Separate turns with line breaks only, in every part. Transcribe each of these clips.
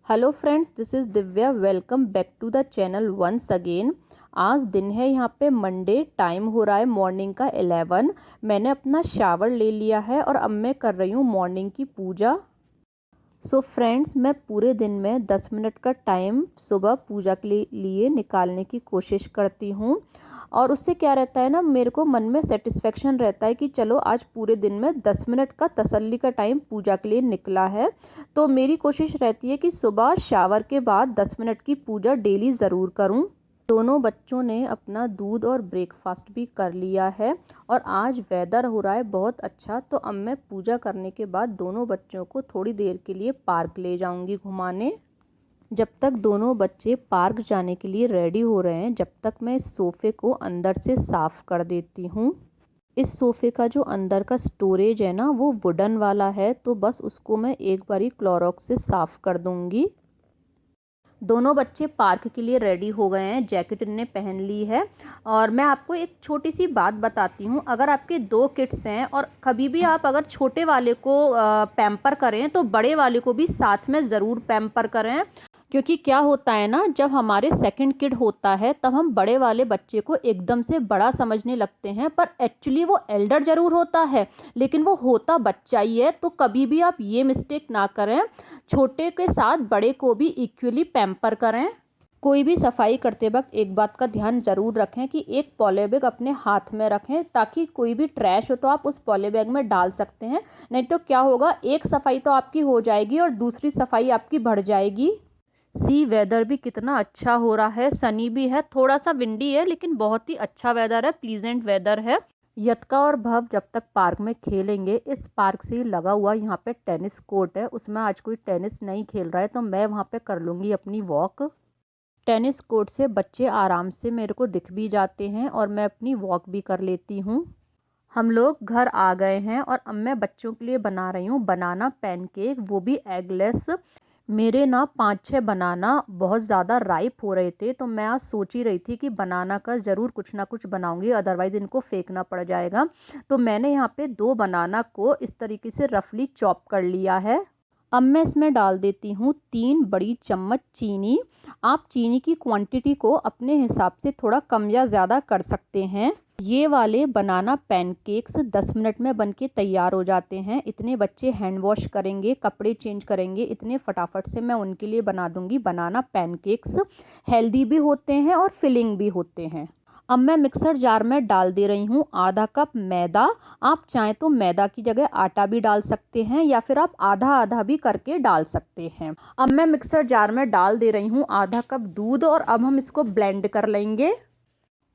Hello friends, this is Divya. Welcome back to the channel once again. आज दिन है यहाँ पे मंडे, टाइम हो रहा है मॉर्निंग का 11। मैंने अपना शावर ले लिया है और अब मैं कर रही हूँ मॉर्निंग की पूजा। सो फ्रेंड्स, मैं पूरे दिन में 10 मिनट का टाइम सुबह पूजा के लिए निकालने की कोशिश करती हूँ। और उससे क्या रहता है ना, मेरे को मन में सेटिस्फेक्शन रहता है कि चलो आज पूरे दिन में 10 मिनट का तसल्ली का टाइम पूजा के लिए निकला है। तो मेरी कोशिश रहती है कि सुबह शावर के बाद 10 मिनट की पूजा डेली ज़रूर करूँ। दोनों बच्चों ने अपना दूध और ब्रेकफास्ट भी कर लिया है और आज वेदर हो रहा है बहुत अच्छा। तो अब मैं पूजा करने के बाद दोनों बच्चों को थोड़ी देर के लिए पार्क ले जाऊंगी घुमाने। जब तक दोनों बच्चे पार्क जाने के लिए रेडी हो रहे हैं, जब तक मैं इस सोफ़े को अंदर से साफ़ कर देती हूँ। इस सोफ़े का जो अंदर का स्टोरेज है ना, वो वुडन वाला है, तो बस उसको मैं एक बारी क्लोरोक्स से साफ़ कर दूँगी। दोनों बच्चे पार्क के लिए रेडी हो गए हैं, जैकेट इन्हें पहन ली है। और मैं आपको एक छोटी सी बात बताती हूँ, अगर आपके 2 किड्स हैं और कभी भी आप अगर छोटे वाले को पैम्पर करें तो बड़े वाले को भी साथ में ज़रूर पैम्पर करें। क्योंकि क्या होता है ना, जब हमारे सेकंड किड होता है तब हम बड़े वाले बच्चे को एकदम से बड़ा समझने लगते हैं, पर एक्चुअली वो एल्डर ज़रूर होता है लेकिन वो होता बच्चा ही है। तो कभी भी आप ये मिस्टेक ना करें, छोटे के साथ बड़े को भी इक्वली पैम्पर करें। कोई भी सफाई करते वक्त एक बात का ध्यान ज़रूर रखें कि एक पॉली बैग अपने हाथ में रखें, ताकि कोई भी ट्रैश हो तो आप उस पॉली बैग में डाल सकते हैं। नहीं तो क्या होगा, एक सफाई तो आपकी हो जाएगी और दूसरी सफाई आपकी बढ़ जाएगी। सी वेदर भी कितना अच्छा हो रहा है, सनी भी है, थोड़ा सा विंडी है लेकिन बहुत ही अच्छा वेदर है, प्लीजेंट वेदर है। यतका और भव जब तक पार्क में खेलेंगे, इस पार्क से ही लगा हुआ यहाँ पे टेनिस कोर्ट है, उसमें आज कोई टेनिस नहीं खेल रहा है तो मैं वहाँ पे कर लूँगी अपनी वॉक। टेनिस कोर्ट से बच्चे आराम से मेरे को दिख भी जाते हैं और मैं अपनी वॉक भी कर लेती हूँ। हम लोग घर आ गए हैं और अब मैं बच्चों के लिए बना रही हूँ बनाना पैनकेक, वो भी एगलेस। मेरे ना 5-6 बनाना बहुत ज़्यादा राइप हो रहे थे, तो मैं आज सोच ही रही थी कि बनाना का ज़रूर कुछ ना कुछ बनाऊंगी, अदरवाइज़ इनको फेंकना पड़ जाएगा। तो मैंने यहाँ पे 2 बनाना को इस तरीके से रफली चॉप कर लिया है। अब मैं इसमें डाल देती हूँ 3 बड़ी चम्मच चीनी। आप चीनी की क्वांटिटी को अपने हिसाब से थोड़ा कम या ज़्यादा कर सकते हैं। ये वाले बनाना पैनकेक्स 10 मिनट में बनके तैयार हो जाते हैं। इतने बच्चे हैंड वॉश करेंगे, कपड़े चेंज करेंगे, इतने फटाफट से मैं उनके लिए बना दूंगी बनाना पैनकेक्स। हेल्दी भी होते हैं और फिलिंग भी होते हैं। अब मैं मिक्सर जार में डाल दे रही हूँ आधा कप मैदा। आप चाहें तो मैदा की जगह आटा भी डाल सकते हैं या फिर आप आधा आधा भी करके डाल सकते हैं। अब मैं मिक्सर जार में डाल दे रही हूँ आधा कप दूध और अब हम इसको ब्लेंड कर लेंगे।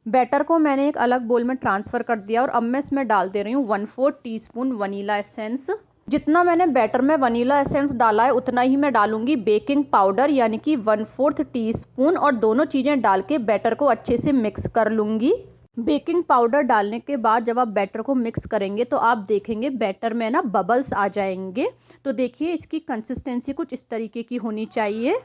बैटर को मैंने एक अलग बोल में ट्रांसफ़र कर दिया और अब मैं इसमें डाल दे रही हूँ 1/4 टीस्पून वनीला एसेंस। जितना मैंने बैटर में वनीला एसेंस डाला है उतना ही मैं डालूंगी बेकिंग पाउडर, यानी कि 1/4 टीस्पून, और दोनों चीज़ें डाल के बैटर को अच्छे से मिक्स कर लूँगी। बेकिंग पाउडर डालने के बाद जब आप बैटर को मिक्स करेंगे तो आप देखेंगे बैटर में ना बबल्स आ जाएंगे। तो देखिए, इसकी कंसिस्टेंसी कुछ इस तरीके की होनी चाहिए।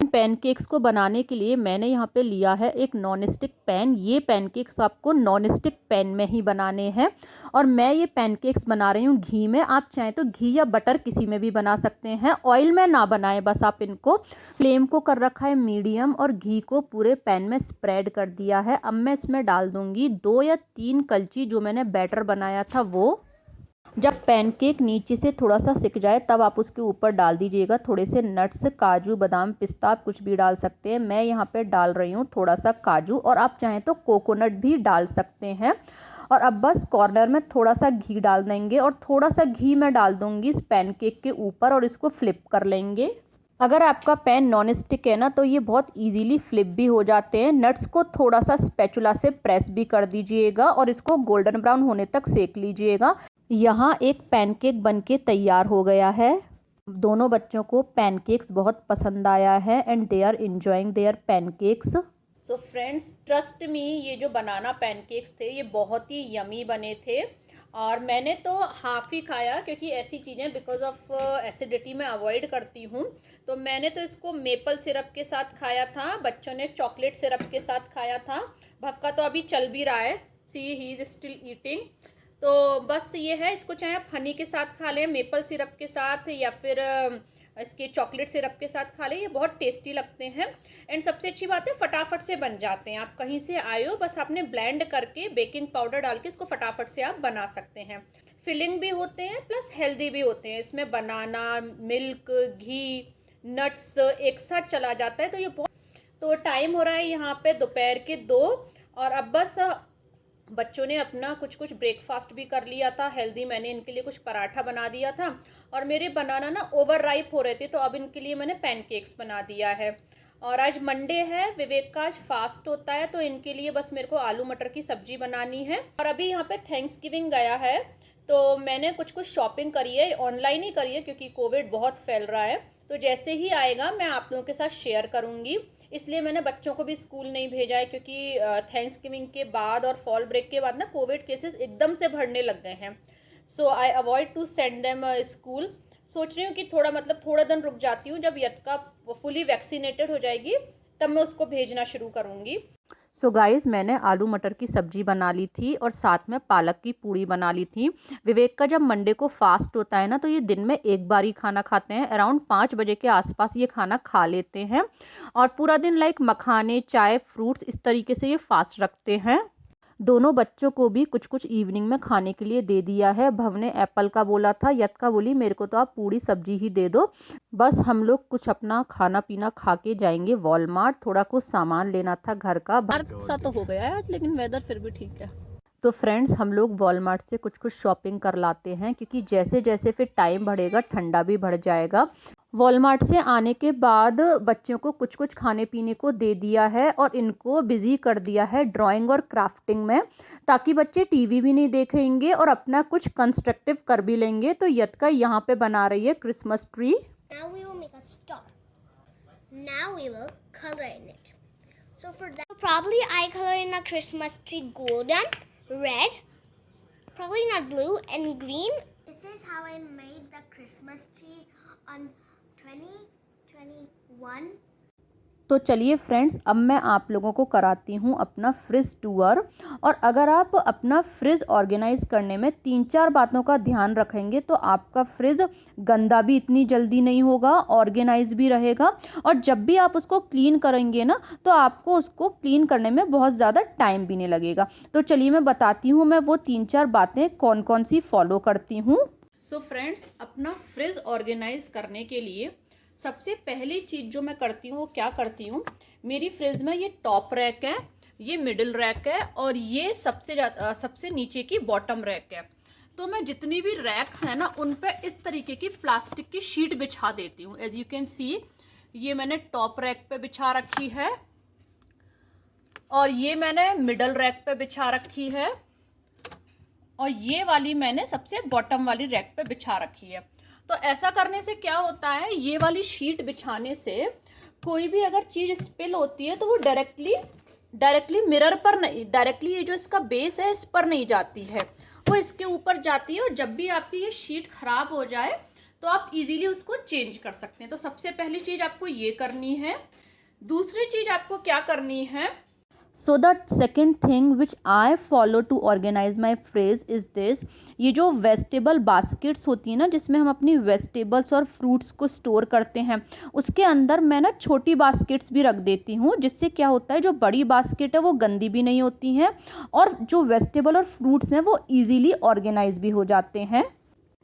पैनकेक्स को बनाने के लिए मैंने यहाँ पे लिया है एक नॉन स्टिक पैन। ये पैनकेक्स आपको नॉन स्टिक पैन में ही बनाने हैं और मैं ये पैनकेक्स बना रही हूँ घी में। आप चाहें तो घी या बटर किसी में भी बना सकते हैं, ऑयल में ना बनाएं बस आप इनको। फ्लेम को कर रखा है मीडियम और घी को पूरे पैन में स्प्रेड कर दिया है। अब मैं इसमें डाल दूँगी 2 या 3 कलची जो मैंने बैटर बनाया था वो। जब पैनकेक नीचे से थोड़ा सा सिक जाए तब आप उसके ऊपर डाल दीजिएगा थोड़े से नट्स, काजू बादाम पिस्ता, आप कुछ भी डाल सकते हैं। मैं यहाँ पे डाल रही हूँ थोड़ा सा काजू और आप चाहें तो कोकोनट भी डाल सकते हैं। और अब बस कॉर्नर में थोड़ा सा घी डाल देंगे और थोड़ा सा घी मैं डाल दूँगी इस पैनकेक के ऊपर और इसको फ्लिप कर लेंगे। अगर आपका पैन नॉन स्टिक है ना तो ये बहुत इजीली फ्लिप भी हो जाते हैं। नट्स को थोड़ा सा स्पैचुला से प्रेस भी कर दीजिएगा और इसको गोल्डन ब्राउन होने तक सेक लीजिएगा। यहाँ एक पैनकेक बनके तैयार हो गया है। दोनों बच्चों को पैनकेक्स बहुत पसंद आया है and they are enjoying their pancakes. So friends, trust me, ये जो बनाना पैनकेक्स थे ये बहुत ही यमी बने थे और मैंने तो हाफ़ ही खाया क्योंकि ऐसी चीज़ें बिकॉज ऑफ एसिडिटी में अवॉइड करती हूँ। तो मैंने तो इसको मेपल सिरप के साथ खाया था, बच्चों ने चॉकलेट सिरप के साथ खाया था। भव का तो अभी चल भी रहा है, सी ही इज़ स्टिल ईटिंग। तो बस ये है, इसको चाहे आप हनी के साथ खा लें, मेपल सिरप के साथ, या फिर इसके चॉकलेट सिरप के साथ खा लें, ये बहुत टेस्टी लगते हैं। एंड सबसे अच्छी बात है फटाफट से बन जाते हैं। आप कहीं से आए हो, बस आपने ब्लेंड करके बेकिंग पाउडर डाल के इसको फटाफट से आप बना सकते हैं। फिलिंग भी होते हैं प्लस हेल्दी भी होते हैं। इसमें बनाना, मिल्क, घी, नट्स एक साथ चला जाता है, तो ये बहुत। तो टाइम हो रहा है यहाँ पे दोपहर के 2, और अब बस बच्चों ने अपना कुछ कुछ ब्रेकफास्ट भी कर लिया था हेल्दी। मैंने इनके लिए कुछ पराठा बना दिया था, और मेरे बनाना ना ओवर राइप हो रहे थे, तो अब इनके लिए मैंने पैनकेक्स बना दिया है। और आज मंडे है, विवेक का आज फास्ट होता है, तो इनके लिए बस मेरे को आलू मटर की सब्जी बनानी है। और अभी यहाँ पे थैंक्सगिविंग गया है, तो मैंने कुछ कुछ शॉपिंग करी है, ऑनलाइन ही करी है क्योंकि कोविड बहुत फैल रहा है। तो जैसे ही आएगा मैं आप लोगों के साथ शेयर करूँगी। इसलिए मैंने बच्चों को भी स्कूल नहीं भेजा है, क्योंकि थैंक्सगिविंग के बाद और फॉल ब्रेक के बाद ना कोविड केसेस एकदम से बढ़ने लग गए हैं। So I avoid to send them school. सोच रही हूँ कि थोड़ा दिन रुक जाती हूँ, जब यत्का फुली वैक्सीनेटेड हो जाएगी तब मैं उसको भेजना शुरू करूँगी। सो गाइज़, मैंने आलू मटर की सब्जी बना ली थी और साथ में पालक की पूड़ी बना ली थी। विवेक का जब मंडे को फास्ट होता है ना, तो ये दिन में एक बार ही खाना खाते हैं। अराउंड 5 बजे के आसपास ये खाना खा लेते हैं, और पूरा दिन लाइक मखाने, चाय, फ्रूट्स इस तरीके से ये फास्ट रखते हैं। दोनों बच्चों को भी कुछ कुछ इवनिंग में खाने के लिए दे दिया है। भव ने एप्पल का बोला था, यत्का बोली मेरे को तो आप पूरी सब्जी ही दे दो। बस हम लोग कुछ अपना खाना पीना खा के जाएंगे वॉलमार्ट। थोड़ा कुछ सामान लेना था घर का। बारिश सा तो हो गया है आज, लेकिन वेदर फिर भी ठीक है। तो फ्रेंड्स, हम लोग वॉलमार्ट से कुछ कुछ शॉपिंग कर लाते हैं, क्योंकि जैसे जैसे फिर टाइम बढ़ेगा ठंडा भी बढ़ जाएगा। वॉलमार्ट से आने के बाद बच्चों को कुछ कुछ खाने पीने को दे दिया है, और इनको बिजी कर दिया है ड्राइंग और क्राफ्टिंग में, ताकि बच्चे टीवी भी नहीं देखेंगे और अपना कुछ कंस्ट्रक्टिव कर भी लेंगे। तो यत्का यहाँ पे बना रही है Christmas tree.
Now we will make a star. Now we will color in it. So for that, probably I color in a Christmas tree golden, red, probably not blue, and green. This is how I made the Christmas tree on 2021.
तो चलिए friends, अब मैं आप लोगों को कराती हूँ अपना फ्रिज टूर। और अगर आप अपना फ्रिज ऑर्गेनाइज करने में 3-4 बातों का ध्यान रखेंगे, तो आपका फ्रिज गंदा भी इतनी जल्दी नहीं होगा, ऑर्गेनाइज भी रहेगा, और जब भी आप उसको क्लीन करेंगे ना, तो आपको उसको क्लीन करने में बहुत ज़्यादा टाइम भी नहीं लगेगा। तो चलिए मैं बताती हूँ मैं वो 3-4 बातें कौन कौन सी फॉलो करती हूँ। सो फ्रेंड्स, अपना फ्रिज ऑर्गेनाइज करने के लिए सबसे पहली चीज़ जो मैं करती हूँ वो क्या करती हूँ, मेरी फ्रिज में ये टॉप रैक है, ये मिडिल रैक है, और ये सबसे नीचे की बॉटम रैक है। तो मैं जितनी भी रैक्स हैं ना, उन पे इस तरीके की प्लास्टिक की शीट बिछा देती हूँ। एज यू कैन सी, ये मैंने टॉप रैक पे बिछा रखी है, और ये मैंने मिडल रैक पे बिछा रखी है, और ये वाली मैंने सबसे बॉटम वाली रैक पे बिछा रखी है। तो ऐसा करने से क्या होता है, ये वाली शीट बिछाने से कोई भी अगर चीज़ स्पिल होती है तो वो डायरेक्टली मिरर पर नहीं, डायरेक्टली ये जो इसका बेस है इस पर नहीं जाती है, वो इसके ऊपर जाती है। और जब भी आपकी ये शीट खराब हो जाए तो आप इजीली उसको चेंज कर सकते हैं। तो सबसे पहली चीज़ आपको ये करनी है। दूसरी चीज़ आपको क्या करनी है, so the second thing which I follow to organize my fridge is this. ये जो वेजिटेबल बास्केट्स होती हैं ना, जिसमें हम अपनी वेजिटेबल्स और फ्रूट्स को स्टोर करते हैं, उसके अंदर मैं ना छोटी बास्केट्स भी रख देती हूँ, जिससे क्या होता है जो बड़ी बास्केट है वो गंदी भी नहीं होती हैं, और जो वेजिटेबल और फ्रूट्स हैं वो ईजीली ऑर्गेनाइज भी हो जाते हैं।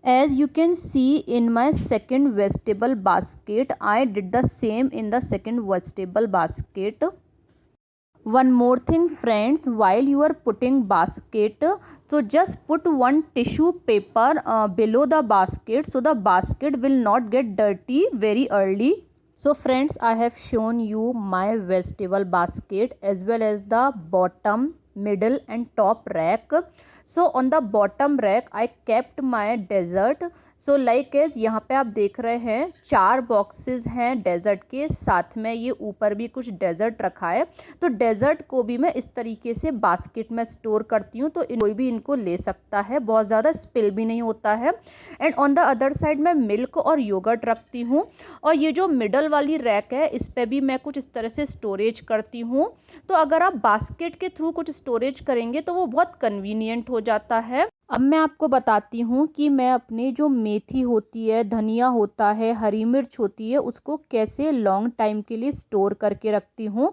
As you can see in my second vegetable basket, I did the same in the second vegetable basket. One more thing friends, while you are putting basket, so just put one tissue paper below the basket, so the basket will not get dirty very early. So friends, I have shown you my vegetable basket as well as the bottom, middle and top rack. So on the bottom rack I kept my dessert. So like as यहाँ पे आप देख रहे हैं 4 boxes हैं desert के, साथ में ये ऊपर भी कुछ डेजर्ट रखा है। तो डेजर्ट को भी मैं इस तरीके से बास्केट में स्टोर करती हूँ, तो कोई भी इनको ले सकता है, बहुत ज़्यादा स्पिल भी नहीं होता है। And on the other side मैं मिल्क और योगर्ट रखती हूँ, और ये जो मिडल वाली रैक है इस पर भी मैं कुछ इस तरह से स्टोरेज करती हूँ। तो अगर आप बास्केट के थ्रू कुछ स्टोरेज करेंगे तो वो बहुत कन्वीनियंट हो जाता है। अब मैं आपको बताती हूँ कि मैं अपनी जो मेथी होती है, धनिया होता है, हरी मिर्च होती है, उसको कैसे लॉन्ग टाइम के लिए स्टोर करके रखती हूँ।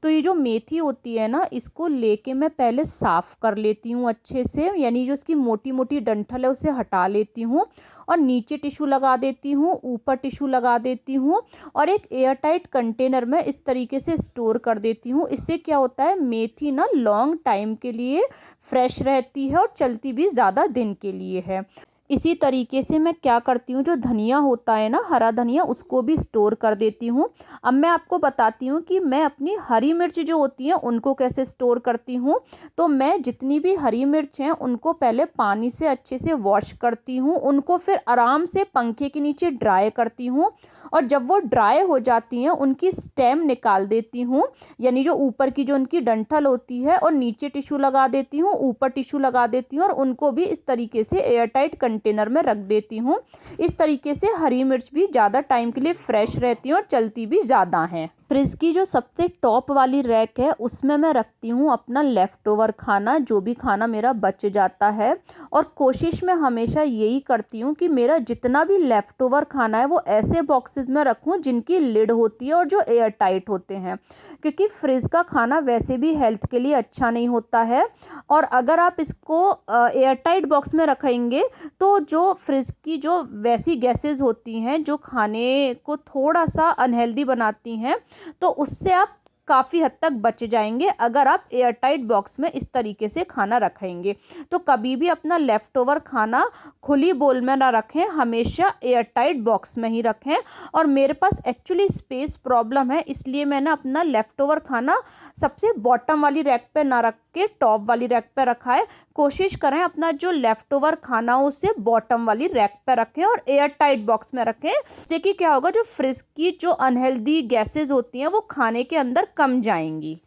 तो ये जो मेथी होती है ना, इसको लेके मैं पहले साफ़ कर लेती हूँ अच्छे से, यानी जो इसकी मोटी मोटी डंठल है उसे हटा लेती हूँ और नीचे टिश्यू लगा देती हूँ, ऊपर टिश्यू लगा देती हूँ और एक एयर टाइट कंटेनर में इस तरीके से स्टोर कर देती हूँ। इससे क्या होता है, मेथी ना लॉन्ग टाइम के लिए फ्रेश रहती है और चलती भी ज़्यादा दिन के लिए है। इसी तरीके से मैं क्या करती हूँ, जो धनिया होता है ना, हरा धनिया, उसको भी स्टोर कर देती हूँ। अब मैं आपको बताती हूँ कि मैं अपनी हरी मिर्च जो होती हैं उनको कैसे स्टोर करती हूँ। तो मैं जितनी भी हरी मिर्च हैं उनको पहले पानी से अच्छे से वॉश करती हूँ, उनको फिर आराम से पंखे के नीचे ड्राई करती हूँ और जब वो ड्राई हो जाती हैं उनकी स्टेम निकाल देती हूँ, यानी जो ऊपर की जो उनकी डंठल होती है, और नीचे टिश्यू लगा देती हूँ, ऊपर टिश्यू लगा देती हूँ और उनको भी इस तरीके से एयर टाइट कंटेनर में रख देती हूँ। इस तरीके से हरी मिर्च भी ज़्यादा टाइम के लिए फ्रेश रहती हैं और चलती भी ज़्यादा हैं। फ्रिज की जो सबसे टॉप वाली रैक है उसमें मैं रखती हूँ अपना लेफ़्ट ओवर खाना, जो भी खाना मेरा बच जाता है, और कोशिश मैं हमेशा यही करती हूँ कि मेरा जितना भी लेफ़्ट ओवर खाना है वो ऐसे बॉक्सेस में रखूँ जिनकी लिड होती है और जो एयर टाइट होते हैं, क्योंकि फ्रिज का खाना वैसे भी हेल्थ के लिए अच्छा नहीं होता है। और अगर आप इसको एयर टाइट बॉक्स में रखेंगे तो जो फ्रिज की जो वैसी गैसेस होती हैं जो खाने को थोड़ा सा अनहेल्दी बनाती हैं, तो उससे आप काफ़ी हद तक बच जाएंगे अगर आप एयर टाइट बॉक्स में इस तरीके से खाना रखेंगे। तो कभी भी अपना लेफ़्ट ओवर खाना खुली बोल में ना रखें, हमेशा एयर टाइट बॉक्स में ही रखें। और मेरे पास एक्चुअली स्पेस प्रॉब्लम है, इसलिए मैंने अपना लेफ़्ट ओवर खाना सबसे बॉटम वाली रैक पे ना रख के टॉप वाली रैक पे रखा है। कोशिश करें अपना जो लेफ़्ट ओवर खाना हो उसे बॉटम वाली रैक पे रखें और एयर टाइट बॉक्स में रखें। इससे कि क्या होगा, जो फ्रिज की जो अनहेल्दी गैसेस होती हैं वो खाने के अंदर कम जाएंगी।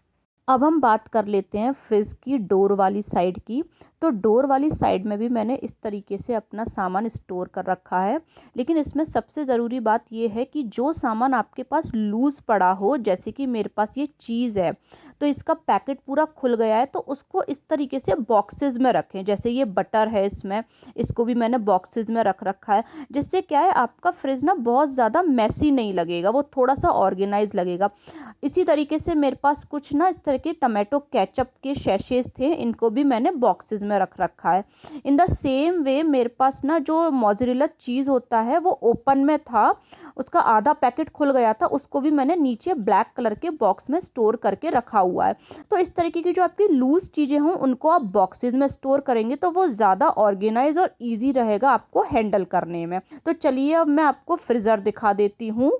अब हम बात कर लेते हैं फ्रिज की डोर वाली साइड की। तो डोर वाली साइड में भी मैंने इस तरीके से अपना सामान स्टोर कर रखा है, लेकिन इसमें सबसे ज़रूरी बात यह है कि जो सामान आपके पास लूज़ पड़ा हो, जैसे कि मेरे पास ये चीज़ है तो इसका पैकेट पूरा खुल गया है, तो उसको इस तरीके से बॉक्सेस में रखें। जैसे ये बटर है, इसमें इसको भी मैंने बॉक्सेस में रख रखा है, जिससे क्या है आपका फ्रिज ना बहुत ज़्यादा मैसी नहीं लगेगा, वो थोड़ा सा ऑर्गेनाइज लगेगा। इसी तरीके से मेरे पास कुछ ना इस तरह के टमाटो केचप के सैशेस थे, इनको भी मैंने बॉक्सेस में रख रखा है। इन द सेम वे मेरे पास ना जो मोज़रेला चीज़ होता है वो ओपन में था, उसका आधा पैकेट खुल गया था, उसको भी मैंने नीचे ब्लैक कलर के बॉक्स में स्टोर करके रखा हुआ है। तो इस तरीके की जो आपकी लूज़ चीज़ें हों उनको आप बॉक्सेस में स्टोर करेंगे तो वो ज़्यादा ऑर्गेनाइज और ईजी रहेगा आपको हैंडल करने में। तो चलिए अब मैं आपको फ्रीज़र दिखा देती हूँ।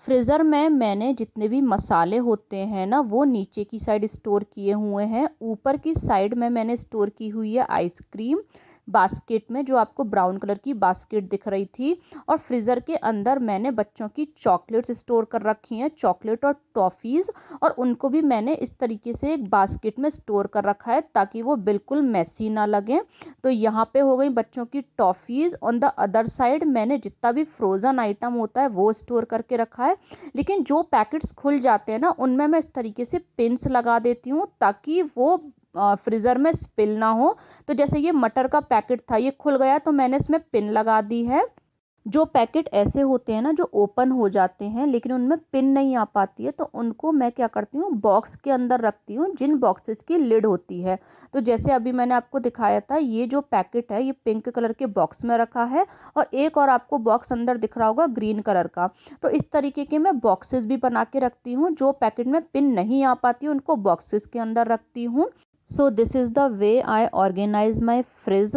फ्रीज़र में मैंने जितने भी मसाले होते हैं ना वो नीचे की साइड स्टोर किए हुए हैं। ऊपर की साइड में मैंने स्टोर की हुई है आइसक्रीम बास्केट में, जो आपको ब्राउन कलर की बास्केट दिख रही थी। और फ्रीज़र के अंदर मैंने बच्चों की चॉकलेट्स स्टोर कर रखी हैं, चॉकलेट और टॉफ़ीज़, और उनको भी मैंने इस तरीके से एक बास्केट में स्टोर कर रखा है ताकि वो बिल्कुल मैसी ना लगें। तो यहाँ पे हो गई बच्चों की toffees. On the other side मैंने जितना भी फ्रोज़न आइटम होता है वो स्टोर करके रखा है, लेकिन जो पैकेट्स खुल जाते हैं ना उनमें मैं इस तरीके से पिन्स लगा देती हूँ ताकि वो फ्रीज़र में स्पिल ना हो। तो जैसे ये मटर का पैकेट था, ये खुल गया तो मैंने इसमें पिन लगा दी है। जो पैकेट ऐसे होते हैं ना जो ओपन हो जाते हैं लेकिन उनमें पिन नहीं आ पाती है, तो उनको मैं क्या करती हूँ, बॉक्स के अंदर रखती हूँ जिन बॉक्सेस की लिड होती है। तो जैसे अभी मैंने आपको दिखाया था, ये जो पैकेट है ये पिंक कलर के बॉक्स में रखा है और एक और आपको बॉक्स अंदर दिख रहा होगा ग्रीन कलर का। तो इस तरीके के मैं बॉक्सेस भी बना के रखती हूँ, जो पैकेट में पिन नहीं आ पाती उनको बॉक्सेस के अंदर रखती हूँ। So this is the way I organize my fridge.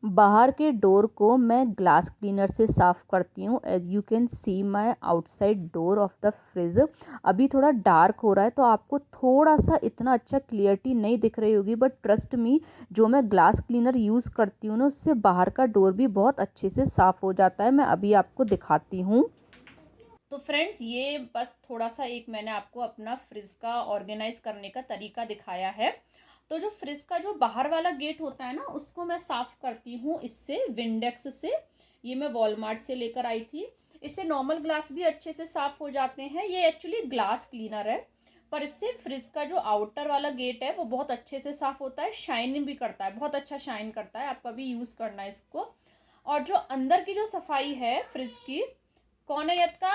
बाहर के डोर को मैं ग्लास क्लीनर से साफ़ करती हूँ। As you can see my outside door of the fridge. अभी थोड़ा डार्क हो रहा है तो आपको थोड़ा सा इतना अच्छा क्लियरिटी नहीं दिख रही होगी, बट ट्रस्ट मी, जो मैं ग्लास क्लीनर यूज़ करती हूँ ना उससे बाहर का डोर भी बहुत अच्छे से साफ़ हो जाता है। मैं अभी आपको दिखाती हूँ। तो फ्रेंड्स, ये बस थोड़ा सा एक मैंने आपको अपना फ्रिज का ऑर्गेनाइज करने का तरीका दिखाया है। तो जो फ्रिज का जो बाहर वाला गेट होता है ना उसको मैं साफ़ करती हूँ इससे, विंडेक्स से। ये मैं वॉलमार्ट से लेकर आई थी। इससे नॉर्मल ग्लास भी अच्छे से साफ़ हो जाते हैं। ये एक्चुअली ग्लास क्लीनर है। पर इससे फ्रिज का जो आउटर वाला गेट है वो बहुत अच्छे से साफ होता है, शाइन भी करता है, बहुत अच्छा शाइन करता है। आप कभी यूज़ करना है इसको। और जो अंदर की जो सफाई है फ्रिज की, कौन है का,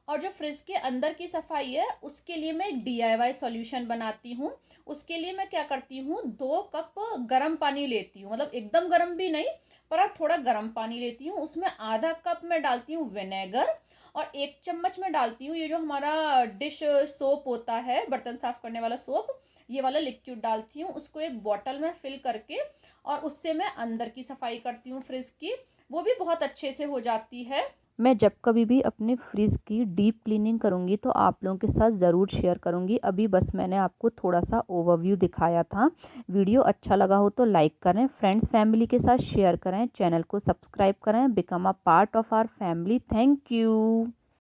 और जो फ्रिज के अंदर की सफाई है उसके लिए मैं एक DIY सॉल्यूशन बनाती हूँ। उसके लिए मैं क्या करती हूँ, 2 कप गर्म पानी लेती हूँ, मतलब एकदम गर्म भी नहीं, पर आप थोड़ा गर्म पानी लेती हूँ। उसमें आधा कप मैं डालती हूँ विनेगर, और 1 चम्मच मैं डालती हूँ ये जो हमारा डिश सोप होता है, बर्तन साफ करने वाला सोप, ये वाला लिक्विड डालती हूँ। उसको एक बॉटल में फिल करके और उससे मैं अंदर की सफाई करती हूँ फ्रिज की, वो भी बहुत अच्छे से हो जाती है। मैं जब कभी भी अपने फ्रिज की डीप क्लीनिंग करूँगी तो आप लोगों के साथ ज़रूर शेयर करूँगी। अभी बस मैंने आपको थोड़ा सा ओवरव्यू दिखाया था। वीडियो अच्छा लगा हो तो लाइक करें, फ्रेंड्स फैमिली के साथ शेयर करें, चैनल को सब्सक्राइब करें, become a part of our family. Thank you.